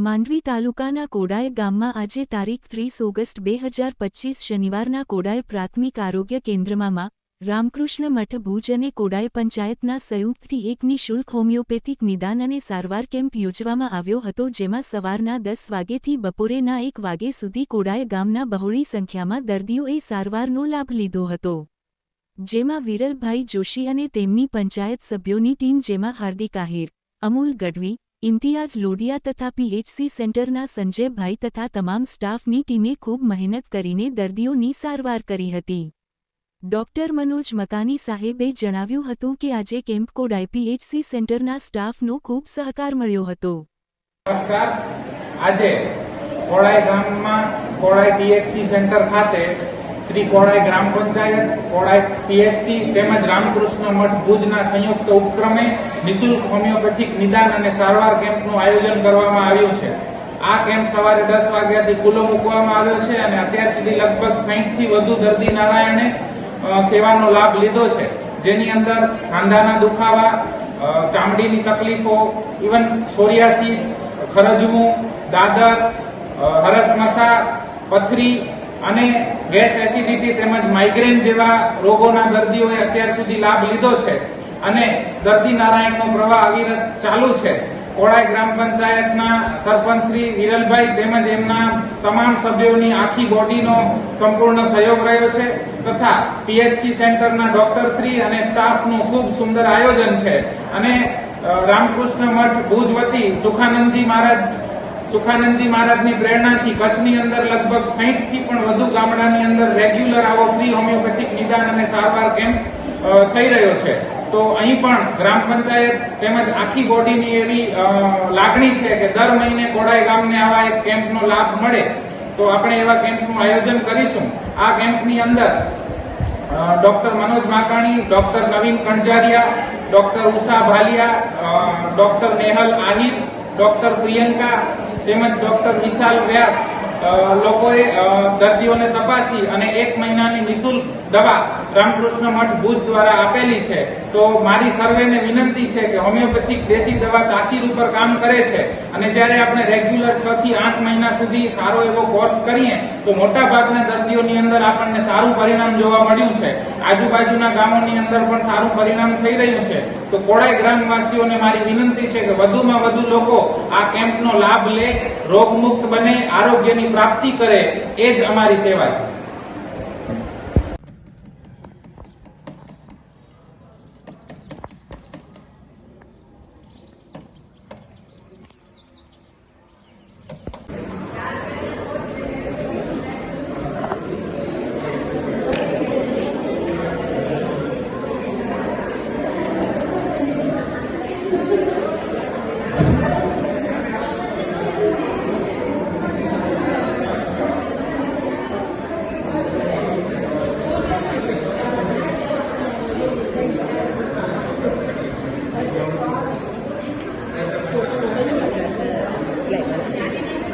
માંડવી તાલુકાના કોડાય ગામમાં આજે તારીખ 30 ઓગસ્ટ 2025 શનિવારના કોડાય પ્રાથમિક આરોગ્ય કેન્દ્રમાં રામકૃષ્ણ મઠ ભુજ અને કોડાય પંચાયતના સંયુક્તથી એક નિઃશુલ્ક હોમિયોપેથિક નિદાન અને સારવાર કેમ્પ યોજવામાં આવ્યો હતો, જેમાં સવારના 10 વાગ્યેથી બપોરેના 1 વાગે સુધી કોડાય ગામના બહોળી સંખ્યામાં દર્દીઓએ સારવારનો લાભ લીધો હતો, જેમાં વિરલભાઈ જોશી અને તેમની પંચાયત સભ્યોની ટીમ, જેમાં હાર્દિક આહિર, અમૂલ ગઢવી, ઇમ્તિયાજ લોડિયા તથા પીએચસી સેન્ટરના સંજયભાઈ તથા તમામ સ્ટાફની ટીમે ખૂબ મહેનત કરીને દર્દીઓની સારવાર કરી હતી. ડોક્ટર મનોજ મકાની સાહેબે જણાવ્યું હતું કે આજે કેમ્પ કોડાય પીએચસી સેન્ટરના સ્ટાફનો ખૂબ સહકાર મળ્યો હતો. નમસ્કાર. આજે કોડાય ગામમાં કોડાય પીએચસી સેન્ટર ખાતે શ્રી કોડાય ગ્રામ પંચાયત, કોડાય પીએચસી તેમજ રામકૃષ્ણ મઠ ભુજના સંયુક્ત ઉપક્રમે નિઃશુલ્ક હોમિયોપેથિક નિદાન અને સારવાર કેમ્પનું આયોજન કરવામાં આવ્યું છે. આ કેમ્પ સવારે 10 વાગ્યાથી ખુલ્લો મૂકવામાં આવ્યો છે અને અત્યાર સુધી લગભગ 60થી વધુ દર્દી નારાયણે સેવાનો લાભ લીધો છે, જેની અંદર સાંધાના દુખાવા, ચામડીની તકલીફો, ઇવન સોરિયાસિસ, ખરજવું, દાદર, હરસમસા, પથરી અને ગેસ એસિડિટી તેમજ માઇગ્રેન જેવા રોગોના દર્દીઓએ અત્યાર સુધી લાભ લીધો છે અને દર્દી નારાયણનો પ્રવાહ અવિરત ચાલુ છે. કોડાય ગ્રામ પંચાયતના સરપંચ શ્રી વિરલભાઈ તેમજ એમના તમામ સભ્યોની આખી બોડીનો સંપૂર્ણ સહયોગ રહ્યો છે તથા પીએચસી સેન્ટરના ડોક્ટર શ્રી અને સ્ટાફનું ખૂબ સુંદર આયોજન છે અને રામકૃષ્ણ મઠ ભુજ વતી સુખાનંદજી મહારાજની પ્રેરણાથી કચ્છની અંદર લગભગ 60થી પણ વધુ ગામડાની અંદર રેગ્યુલર આવો ફ્રી હોમિયોપેથિક નિદાન અને સારવાર કેમ્પ થઈ રહ્યો છે. તો અહીં પણ ગ્રામ પંચાયત તેમજ આખી બોડીની એવી લાગણી છે કે દર મહિને કોડાય ગામને આવા એક કેમ્પનો લાભ મળે, તો આપણે એવા કેમ્પનું આયોજન કરીશું. આ કેમ્પની અંદર doctor Manoj Makani, doctor Navin Kanjariya, doctor Usha Bhaliya, doctor Nehal Ahir, doctor Priyanka તેમજ ડોક્ટર વિશાલ વ્યાસ લોકોએ દર્દીઓને તપાસી અને 1 મહિનાની નિઃશુલ્ક દવા રામકૃષ્ણ મઠ ભુજ દ્વારા આપેલી છે. તો મારી સર્વેને વિનંતી છે કે હોમિયોપેથિક દેશી દવા તાસીર ઉપર કામ કરે છે અને જ્યારે આપણે રેગ્યુલર 6 થી 8 મહિના સુધી સારો એવો કોર્સ કરીએ તો મોટા ભાગના દર્દીઓની અંદર આપણને સારું પરિણામ જોવા મળ્યું છે. આજુબાજુના ગામોની અંદર પણ સારું પરિણામ થઈ રહ્યું છે. તો કોડાય ગ્રામવાસીઓને મારી વિનંતી છે કે વધુમાં વધુ લોકો આ કેમ્પનો લાભ લે, રોગમુક્ત બને, આરોગ્યની પ્રાપ્તિ કરે, એ જ અમારી સેવા છે. Like